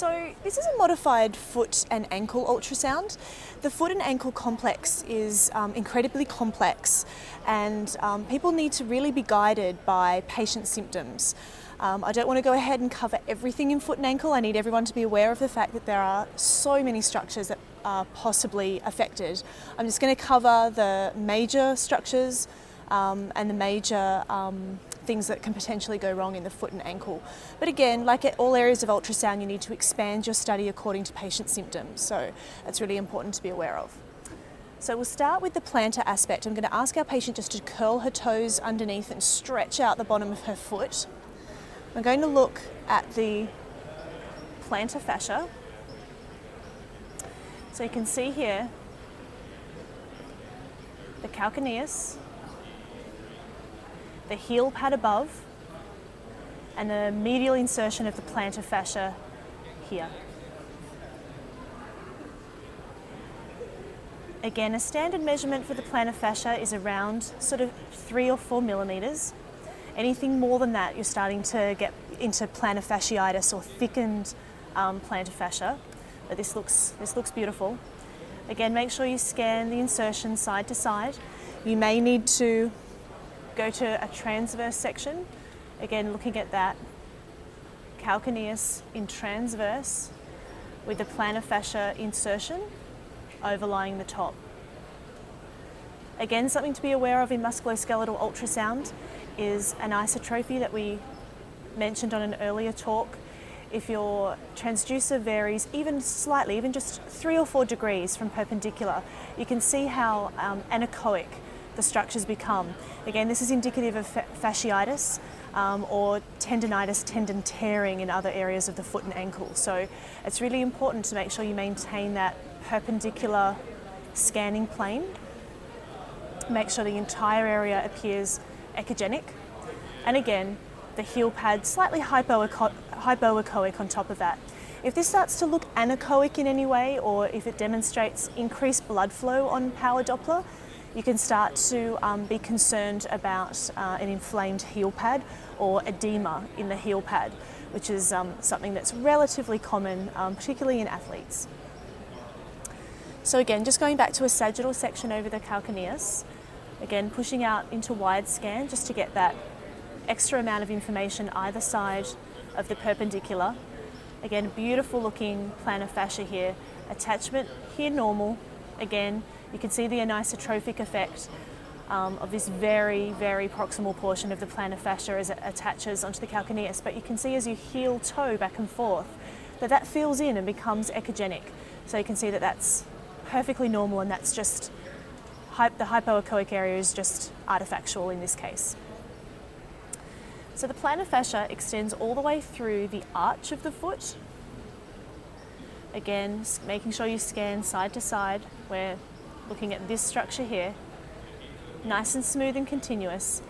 So this is a modified foot and ankle ultrasound. The foot and ankle complex is incredibly complex, and people need to really be guided by patient symptoms. I don't want to go ahead and cover everything in foot and ankle. I need everyone to be aware of the fact that there are so many structures that are possibly affected. I'm just going to cover the major structures and the major things that can potentially go wrong in the foot and ankle. But again, like at all areas of ultrasound, you need to expand your study according to patient symptoms. So that's really important to be aware of. So we'll start with the plantar aspect. I'm going to ask our patient just to curl her toes underneath and stretch out the bottom of her foot. I'm going to look at the plantar fascia. So you can see here the calcaneus, the heel pad above, and the medial insertion of the plantar fascia here. Again, a standard measurement for the plantar fascia is around sort of 3 or 4 millimeters. Anything more than that, you're starting to get into plantar fasciitis or thickened plantar fascia. But this looks beautiful. Again, make sure you scan the insertion side to side. You may need to go to a transverse section. Again, looking at that calcaneus in transverse with the plantar fascia insertion overlying the top. Again, something to be aware of in musculoskeletal ultrasound is anisotropy that we mentioned on an earlier talk. If your transducer varies even slightly, even just 3 or 4 degrees from perpendicular, you can see how anechoic the structures become. Again, this is indicative of fasciitis or tendinitis, tendon tearing in other areas of the foot and ankle. So it's really important to make sure you maintain that perpendicular scanning plane. Make sure the entire area appears echogenic. And again, the heel pad slightly hypoechoic on top of that. If this starts to look anechoic in any way, or if it demonstrates increased blood flow on power Doppler, you can start to be concerned about an inflamed heel pad or edema in the heel pad, which is something that's relatively common, particularly in athletes. So again, just going back to a sagittal section over the calcaneus, again pushing out into wide scan just to get that extra amount of information either side of the perpendicular. Again, beautiful looking plantar fascia here. Attachment here normal. Again, you can see the anisotrophic effect of this very, very proximal portion of the plantar fascia as it attaches onto the calcaneus. But you can see as you heel toe back and forth that fills in and becomes echogenic. So you can see that that's perfectly normal, and that's just the hypoechoic area is just artifactual in this case. So the plantar fascia extends all the way through the arch of the foot. Again, making sure you scan side to side. We're looking at this structure here, nice and smooth and continuous.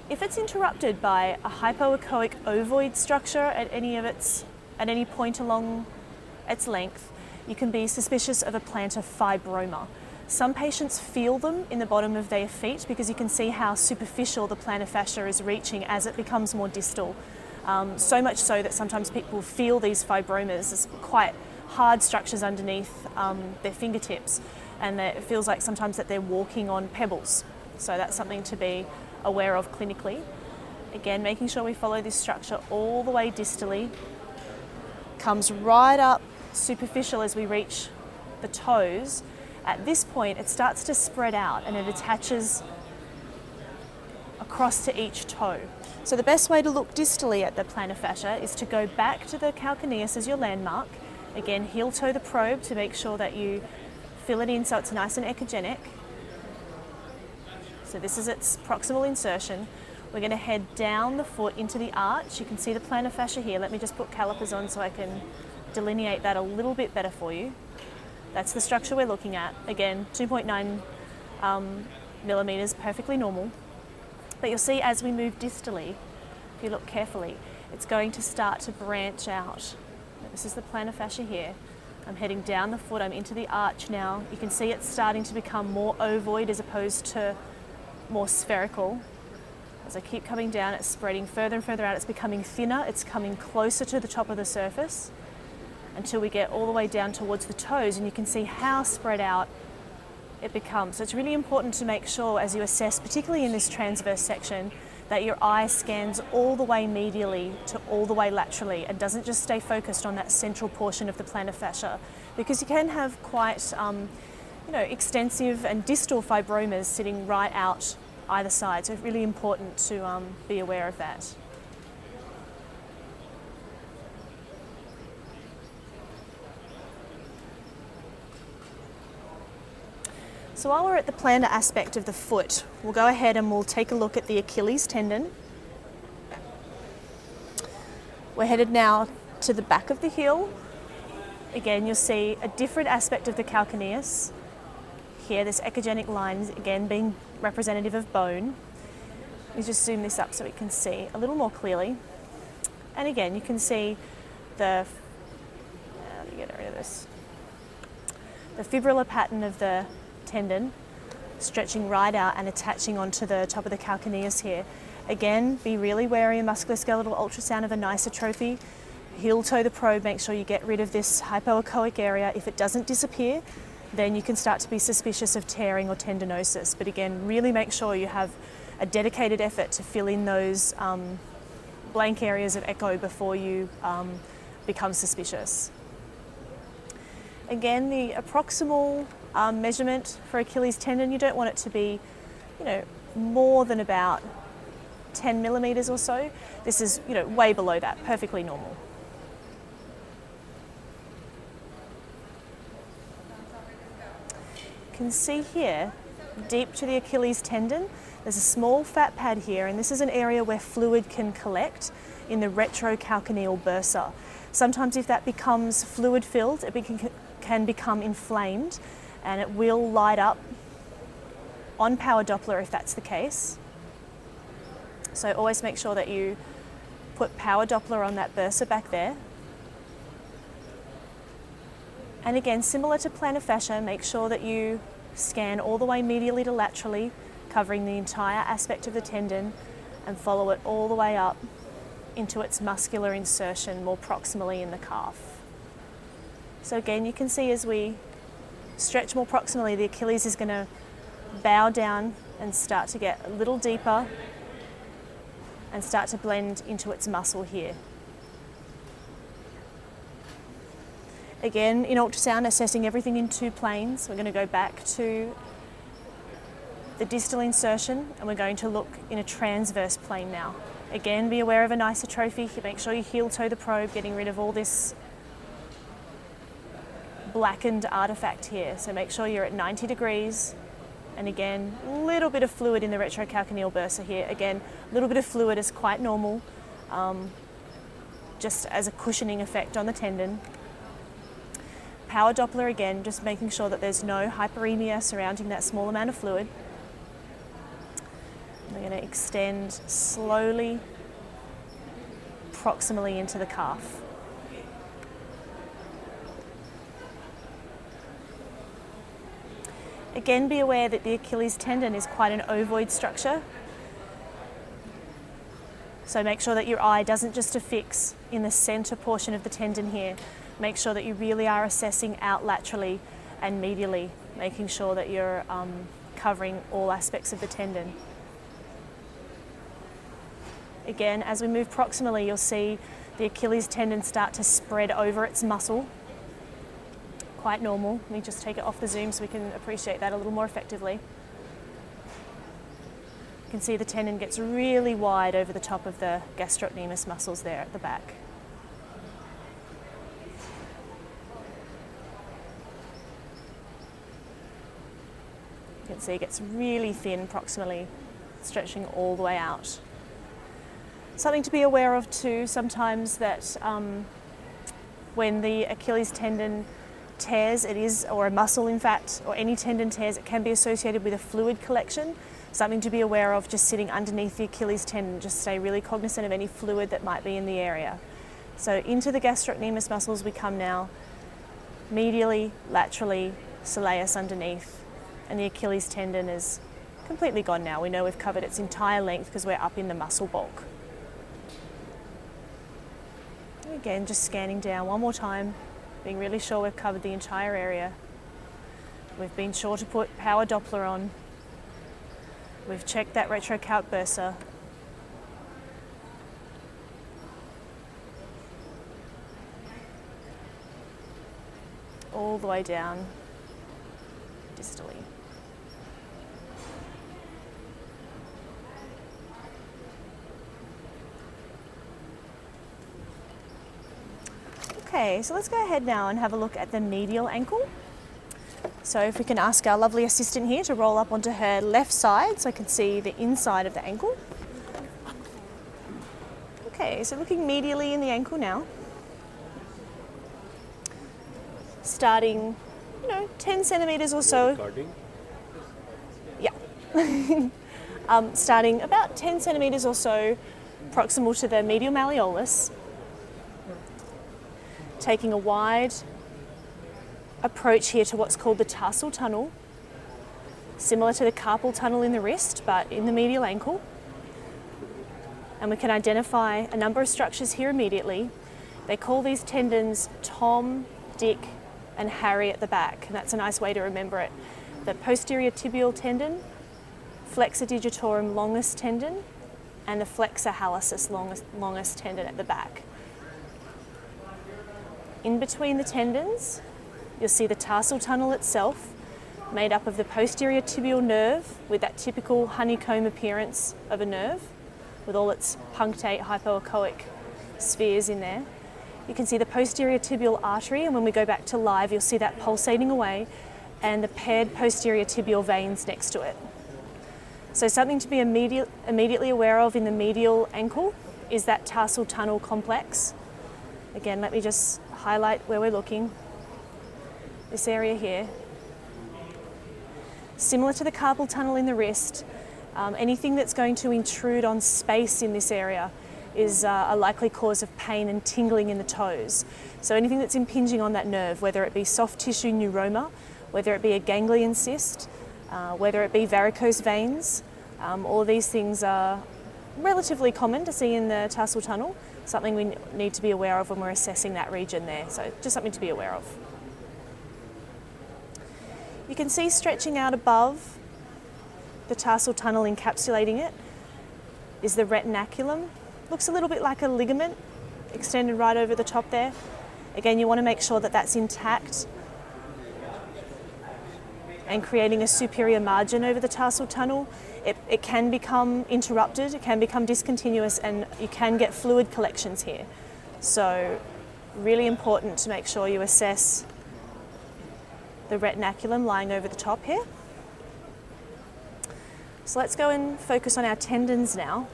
If it's interrupted by a hypoechoic ovoid structure at any point along its length, you can be suspicious of a plantar fibroma. Some patients feel them in the bottom of their feet because you can see how superficial the plantar fascia is reaching as it becomes more distal. So much so that sometimes people feel these fibromas as quite hard structures underneath their fingertips, and it feels like sometimes that they're walking on pebbles. So that's something to be aware of clinically. Again, making sure we follow this structure all the way distally, comes right up superficial as we reach the toes. At this point, it starts to spread out and it attaches across to each toe. So the best way to look distally at the plantar fascia is to go back to the calcaneus as your landmark. Again, heel toe the probe to make sure that you fill it in so it's nice and echogenic. So this is its proximal insertion. We're going to head down the foot into the arch. You can see the plantar fascia here. Let me just put calipers on so I can delineate that a little bit better for you. That's the structure we're looking at. Again, 2.9 millimeters, perfectly normal. But you'll see as we move distally, if you look carefully, it's going to start to branch out. This is the plantar fascia here. I'm heading down the foot, I'm into the arch now. You can see it's starting to become more ovoid as opposed to more spherical. As I keep coming down, it's spreading further and further out. It's becoming thinner, it's coming closer to the top of the surface. until we get all the way down towards the toes, and you can see how spread out it becomes. So it's really important to make sure as you assess, particularly in this transverse section, that your eye scans all the way medially to all the way laterally and doesn't just stay focused on that central portion of the plantar fascia, because you can have quite extensive and distal fibromas sitting right out either side. So it's really important to be aware of that. So while we're at the plantar aspect of the foot, we'll go ahead and we'll take a look at the Achilles tendon. We're headed now to the back of the heel. Again, you'll see a different aspect of the calcaneus. Here, this echogenic line is again being representative of bone. Let me just zoom this up so we can see a little more clearly. And again, you can see the fibrillar pattern of the tendon stretching right out and attaching onto the top of the calcaneus here. Again, be really wary of musculoskeletal ultrasound of anisotrophy. Heel toe the probe, make sure you get rid of this hypoechoic area. If it doesn't disappear, then you can start to be suspicious of tearing or tendinosis. But again, really make sure you have a dedicated effort to fill in those blank areas of echo before you become suspicious. Again, the proximal measurement for Achilles tendon, you don't want it to be, more than about 10 millimeters or so. This is, way below that, perfectly normal. You can see here, deep to the Achilles tendon, there's a small fat pad here, and this is an area where fluid can collect in the retrocalcaneal bursa. Sometimes if that becomes fluid filled, it can become inflamed, and it will light up on power Doppler if that's the case. So always make sure that you put power Doppler on that bursa back there. And again, similar to plantar fascia, make sure that you scan all the way medially to laterally, covering the entire aspect of the tendon, and follow it all the way up into its muscular insertion more proximally in the calf. So again, you can see as we stretch more proximally, the Achilles is going to bow down and start to get a little deeper and start to blend into its muscle here. Again, in ultrasound, assessing everything in two planes. We're going to go back to the distal insertion and we're going to look in a transverse plane now. Again, be aware of anisotrophy. Make sure you heel toe the probe, getting rid of all this blackened artifact here. So make sure you're at 90 degrees. And again, a little bit of fluid in the retrocalcaneal bursa here. Again, a little bit of fluid is quite normal, just as a cushioning effect on the tendon. Power Doppler again, just making sure that there's no hyperemia surrounding that small amount of fluid. We're going to extend slowly, proximally into the calf. Again, be aware that the Achilles tendon is quite an ovoid structure. So make sure that your eye doesn't just affix in the center portion of the tendon here. Make sure that you really are assessing out laterally and medially, making sure that you're covering all aspects of the tendon. Again, as we move proximally, you'll see the Achilles tendon start to spread over its muscle. Quite normal. Let me just take it off the zoom so we can appreciate that a little more effectively. You can see the tendon gets really wide over the top of the gastrocnemius muscles there at the back. You can see it gets really thin proximally, stretching all the way out. Something to be aware of too, sometimes that when the Achilles tendon tears, or a muscle in fact, or any tendon tears, it can be associated with a fluid collection. Something to be aware of just sitting underneath the Achilles tendon. Just stay really cognizant of any fluid that might be in the area. So into the gastrocnemius muscles we come now, medially, laterally, soleus underneath, and the Achilles tendon is completely gone now. We know we've covered its entire length because we're up in the muscle bulk. Again, just scanning down one more time. being really sure we've covered the entire area. We've been sure to put power Doppler on. We've checked that retrocalc bursa. All the way down distally. Okay, so let's go ahead now and have a look at the medial ankle. So if we can ask our lovely assistant here to roll up onto her left side so I can see the inside of the ankle. Okay, so looking medially in the ankle now. Starting, 10 centimeters or so. Yeah. Starting about 10 centimeters or so proximal to the medial malleolus. Taking a wide approach here to what's called the tarsal tunnel, similar to the carpal tunnel in the wrist, but in the medial ankle. And we can identify a number of structures here immediately. They call these tendons Tom, Dick, and Harry at the back, and that's a nice way to remember it. The posterior tibial tendon, flexor digitorum longus tendon, and the flexor hallucis longus tendon at the back. In between the tendons, you'll see the tarsal tunnel itself, made up of the posterior tibial nerve with that typical honeycomb appearance of a nerve, with all its punctate hypoechoic spheres in there. You can see the posterior tibial artery, and when we go back to live, you'll see that pulsating away, and the paired posterior tibial veins next to it. So something to be immediately aware of in the medial ankle is that tarsal tunnel complex. Again, let me just highlight where we're looking. This area here. Similar to the carpal tunnel in the wrist, anything that's going to intrude on space in this area is a likely cause of pain and tingling in the toes. So anything that's impinging on that nerve, whether it be soft tissue neuroma, whether it be a ganglion cyst, whether it be varicose veins, all of these things are relatively common to see in the tarsal tunnel, something we need to be aware of when we're assessing that region there. So just something to be aware of. You can see stretching out above the tarsal tunnel encapsulating it is the retinaculum. Looks a little bit like a ligament extended right over the top there. Again, you want to make sure that that's intact and creating a superior margin over the tarsal tunnel. It can become interrupted, it can become discontinuous, and you can get fluid collections here. So really important to make sure you assess the retinaculum lying over the top here. So let's go and focus on our tendons now.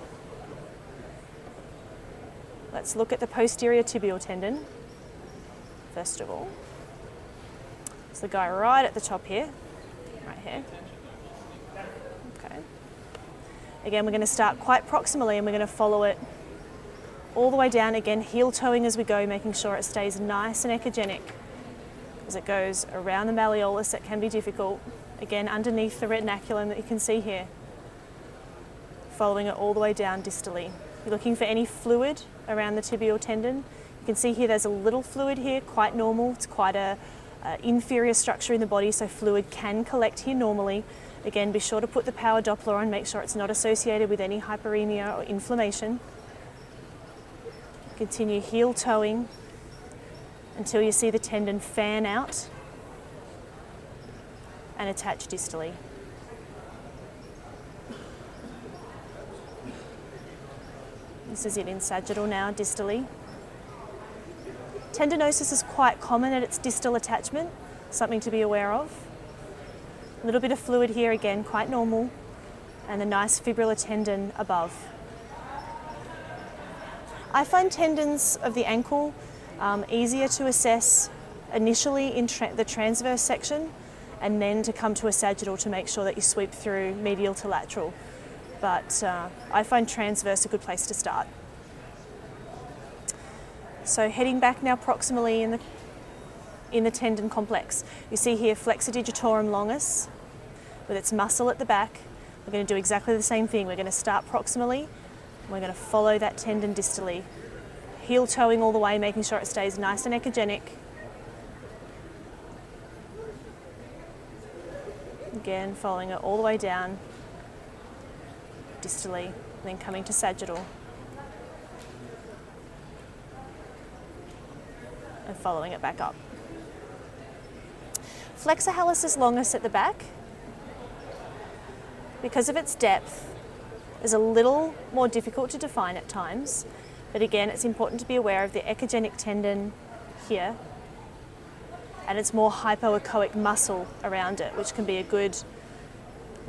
Let's look at the posterior tibial tendon, first of all. It's the guy right at the top here, right here. Okay. Again, we're going to start quite proximally and we're going to follow it all the way down, again, heel toeing as we go, making sure it stays nice and echogenic. As it goes around the malleolus, it can be difficult. Again, underneath the retinaculum that you can see here. Following it all the way down distally. You're looking for any fluid around the tibial tendon. You can see here there's a little fluid here, quite normal. It's quite a inferior structure in the body, so fluid can collect here normally. Again, be sure to put the power Doppler on, make sure it's not associated with any hyperemia or inflammation. Continue heel toeing until you see the tendon fan out and attach distally. This is it in sagittal now, distally. Tendinosis is quite common at its distal attachment, something to be aware of. A little bit of fluid here again, quite normal, and a nice fibrillar tendon above. I find tendons of the ankle easier to assess initially in the transverse section, and then to come to a sagittal to make sure that you sweep through medial to lateral. But I find transverse a good place to start. So heading back now proximally in the tendon complex. You see here flexor digitorum longus with its muscle at the back. We're going to do exactly the same thing. We're going to start proximally, and we're going to follow that tendon distally. Heel toeing all the way, making sure it stays nice and echogenic. Again, following it all the way down, distally, and then coming to sagittal. And following it back up. Flexor hallucis longus at the back, because of its depth, is a little more difficult to define at times, but again, it's important to be aware of the echogenic tendon here and its more hypoechoic muscle around it, which can be a good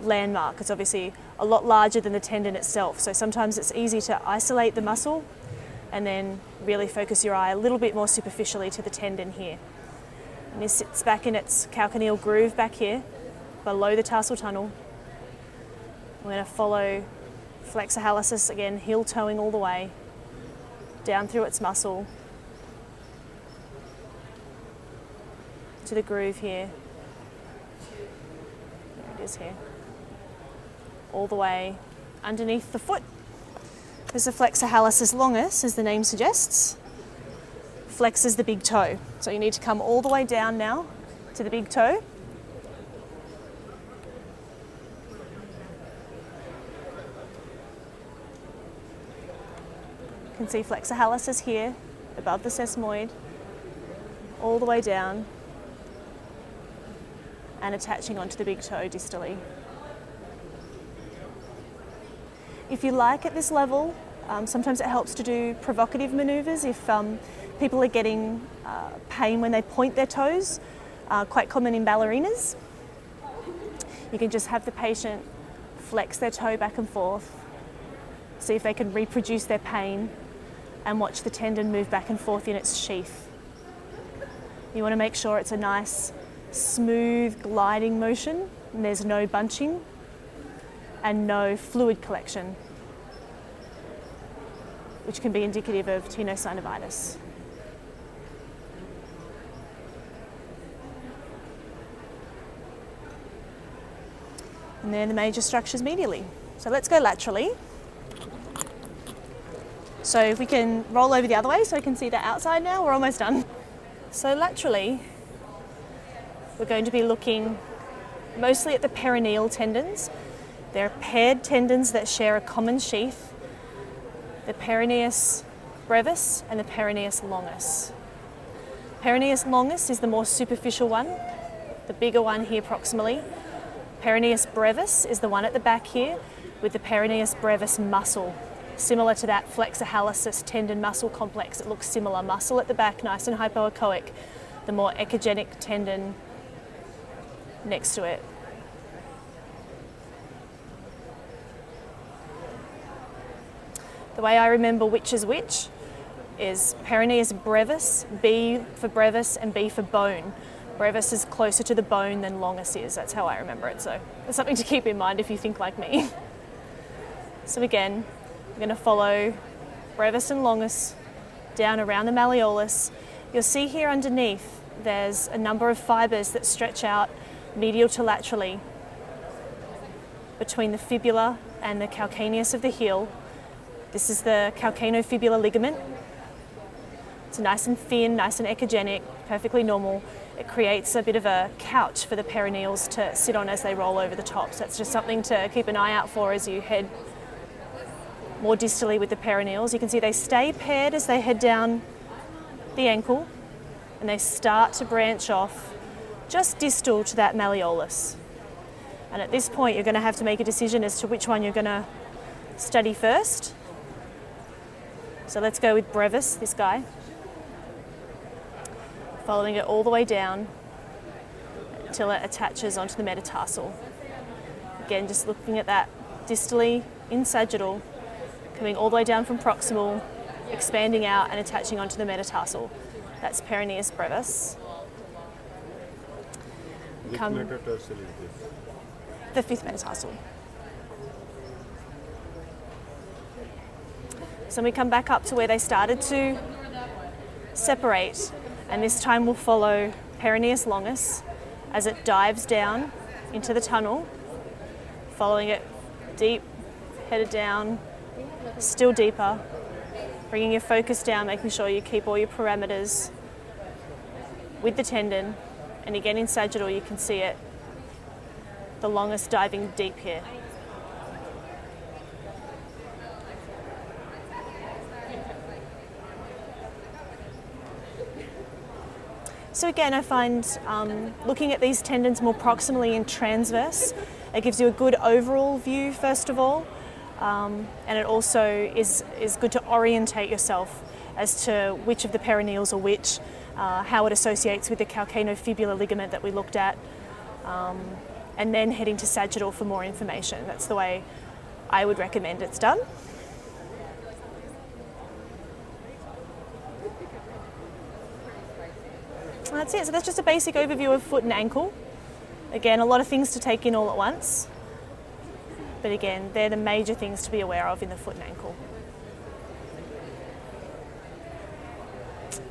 landmark. It's obviously a lot larger than the tendon itself, so sometimes it's easy to isolate the muscle and then really focus your eye a little bit more superficially to the tendon here. And this sits back in its calcaneal groove back here, below the tarsal tunnel. We're going to follow flexor hallucis again, heel toeing all the way, down through its muscle, to the groove here. There it is here. All the way underneath the foot. There's the flexor hallucis longus, as the name suggests. Flexes the big toe. So you need to come all the way down now to the big toe. You can see flexor hallucis here, above the sesamoid, all the way down, and attaching onto the big toe distally. If you like at this level, sometimes it helps to do provocative manoeuvres if people are getting pain when they point their toes, quite common in ballerinas. You can just have the patient flex their toe back and forth, see if they can reproduce their pain, and watch the tendon move back and forth in its sheath. You want to make sure it's a nice, smooth, gliding motion, and there's no bunching and no fluid collection, which can be indicative of tenosynovitis. And they're the major structures medially. So let's go laterally. So if we can roll over the other way so we can see the outside now, we're almost done. So laterally, we're going to be looking mostly at the perineal tendons. They're paired tendons that share a common sheath, the peroneus brevis and the peroneus longus. Peroneus longus is the more superficial one, the bigger one here proximally. Peroneus brevis is the one at the back here with the peroneus brevis muscle, similar to that flexor hallucis tendon muscle complex. It looks similar, muscle at the back, nice and hypoechoic, the more echogenic tendon next to it. The way I remember which is which is peroneus brevis, B for brevis and B for bone. Brevis is closer to the bone than longus is. That's how I remember it. So it's something to keep in mind if you think like me. So again, we're going to follow brevis and longus down around the malleolus. You'll see here underneath there's a number of fibres that stretch out medial to laterally between the fibula and the calcaneus of the heel. This is the calcaneofibular ligament. It's nice and thin, nice and echogenic, perfectly normal. It creates a bit of a couch for the perineals to sit on as they roll over the top. So it's just something to keep an eye out for as you head more distally with the perineals. You can see they stay paired as they head down the ankle and they start to branch off just distal to that malleolus. And at this point, you're going to have to make a decision as to which one you're going to study first. So let's go with brevis, this guy. Following it all the way down until it attaches onto the metatarsal. Again, just looking at that distally in sagittal, coming all the way down from proximal, expanding out and attaching onto the metatarsal. That's peroneus brevis. Which metatarsal is this? The fifth metatarsal. So we come back up to where they started to separate, and this time we'll follow peroneus longus as it dives down into the tunnel, following it deep, headed down, still deeper, bringing your focus down, making sure you keep all your parameters with the tendon. And again in sagittal you can see it the longest diving deep here. So again, I find looking at these tendons more proximally and transverse, it gives you a good overall view first of all, and it also is good to orientate yourself as to which of the perineals are which, how it associates with the calcaneofibular ligament that we looked at, and then heading to sagittal for more information. That's the way I would recommend it's done. That's it. So that's just a basic overview of foot and ankle. Again, a lot of things to take in all at once. But again, they're the major things to be aware of in the foot and ankle.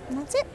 And that's it.